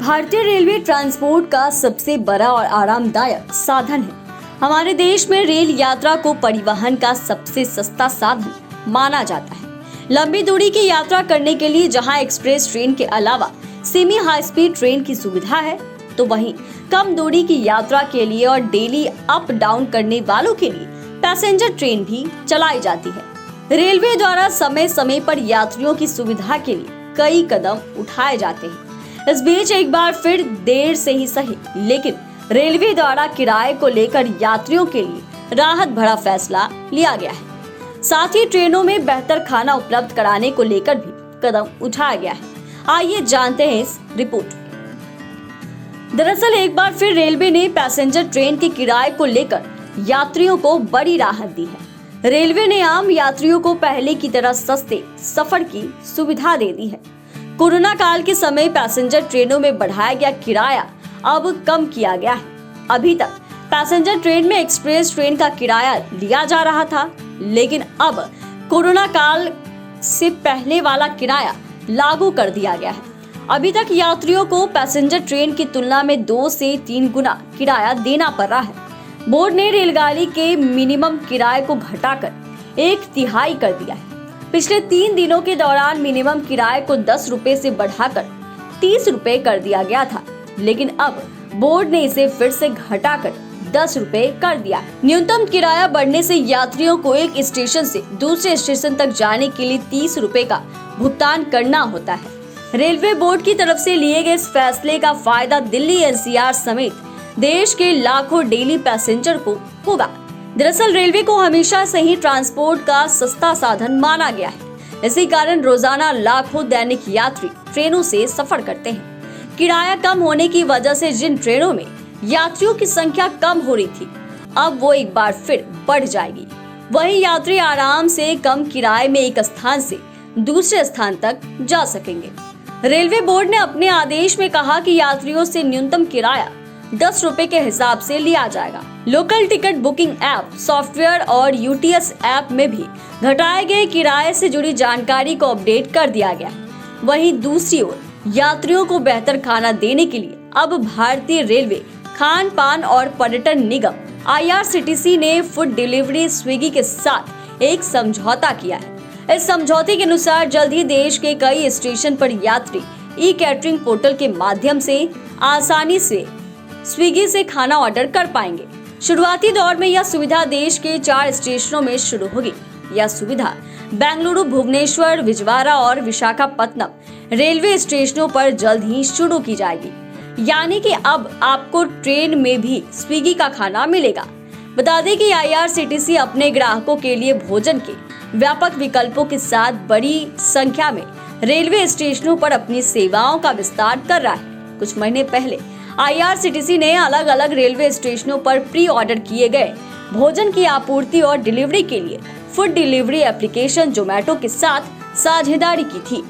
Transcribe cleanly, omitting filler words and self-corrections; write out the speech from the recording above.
भारतीय railway transport का सबसे बड़ा और आरामदायक साधन है। हमारे देश में रेल यात्रा को परिवहन का सबसे सस्ता साधन माना जाता है। लंबी दूरी की यात्रा करने के लिए जहां एक्सप्रेस ट्रेन के अलावा सेमी हाई स्पीड ट्रेन की सुविधा है, तो वहीं कम दूरी की यात्रा के लिए और डेली अप डाउन करने वालों के लिए पैसेंजर ट्रेन भी चलाई जाती है। रेलवे द्वारा समय समय पर यात्रियों की सुविधा के लिए कई कदम उठाए जाते हैं। इस बीच एक बार फिर देर से ही सही, लेकिन रेलवे द्वारा किराए को लेकर यात्रियों के लिए राहत भरा फैसला लिया गया है। साथ ही ट्रेनों में बेहतर खाना उपलब्ध कराने को लेकर भी कदम उठाया गया है। आइए जानते हैं इस रिपोर्ट। दरअसल एक बार फिर रेलवे ने पैसेंजर ट्रेन के किराए को लेकर यात्रियों को बड़ी राहत दी है। रेलवे ने आम यात्रियों को पहले की तरह सस्ते सफर की सुविधा दे दी है। कोरोना काल के समय पैसेंजर ट्रेनों में बढ़ाया गया किराया अब कम किया गया है। अभी तक पैसेंजर ट्रेन में एक्सप्रेस ट्रेन का किराया लिया जा रहा था, लेकिन अब कोरोना काल से पहले वाला किराया लागू कर दिया गया है। अभी तक यात्रियों को पैसेंजर ट्रेन की तुलना में 2 से 3 गुना किराया देना पड़ रहा है। बोर्ड ने रेलगाड़ी के मिनिमम किराए को घटाकर 1/3 कर दिया है। पिछले 3 दिनों के दौरान मिनिमम किराए को 10 रुपए से बढ़ाकर 30 रुपए कर दिया गया था, लेकिन अब बोर्ड ने इसे फिर से घटाकर 10 रुपए कर दिया है। न्यूनतम किराया बढ़ने से यात्रियों को एक स्टेशन से दूसरे स्टेशन तक जाने के लिए 30 रुपए का भुगतान करना होता है। रेलवे बोर्ड की तरफ से लिए गए इस फैसले का फायदा दिल्ली एनसीआर समेत देश के लाखों डेली पैसेंजर को होगा। दरअसल रेलवे को हमेशा से ही ट्रांसपोर्ट का सस्ता साधन माना गया है। इसी कारण रोजाना लाखों दैनिक यात्री ट्रेनों से सफर करते हैं। किराया कम होने की वजह से जिन ट्रेनों में यात्रियों की संख्या कम हो रही थी, अब वो एक बार फिर बढ़ जाएगी। वहीं यात्री आराम से कम किराए में एक स्थान से दूसरे स्थान तक जा सकेंगे। रेलवे बोर्ड ने अपने आदेश में कहा कि यात्रियों से न्यूनतम किराया 10 रुपए के हिसाब से लिया जाएगा। Local ticket booking app, software और यूटीएस ऐप में भी घटाए गए किराए से जुड़ी जानकारी को अपडेट कर दिया गया है। वहीं दूसरी ओर यात्रियों को बेहतर खाना देने के लिए अब भारतीय रेलवे खान पान और पर्यटन निगम IRCTC ने फूड डिलीवरी स्विगी के साथ एक समझौता किया है। इस समझौते के अनुसार जल्द ही देश के कई स्टेशन पर यात्री ई कैटरिंग पोर्टल के माध्यम से आसानी से स्विगी से खाना ऑर्डर कर पाएंगे। शुरुआती दौर में यह सुविधा देश के 4 स्टेशनों में शुरू होगी। यह सुविधा बेंगलुरु, भुवनेश्वर, विजयवाड़ा और विशाखापत्तनम रेलवे स्टेशनों पर जल्द ही शुरू की जाएगी। यानी कि अब आपको ट्रेन में भी स्विगी का खाना मिलेगा। बता दें कि IRCTC अपने ग्राहकों के लिए भोजन के व्यापक विकल्पों के साथ बड़ी संख्या में रेलवे स्टेशनों पर अपनी सेवाओं का विस्तार कर रहा है। कुछ महीने पहले IRCTC ने अलग अलग रेलवे स्टेशनों पर प्री ऑर्डर किए गए भोजन की आपूर्ति और डिलीवरी के लिए फूड डिलीवरी एप्लीकेशन जोमेटो के साथ साझेदारी की थी।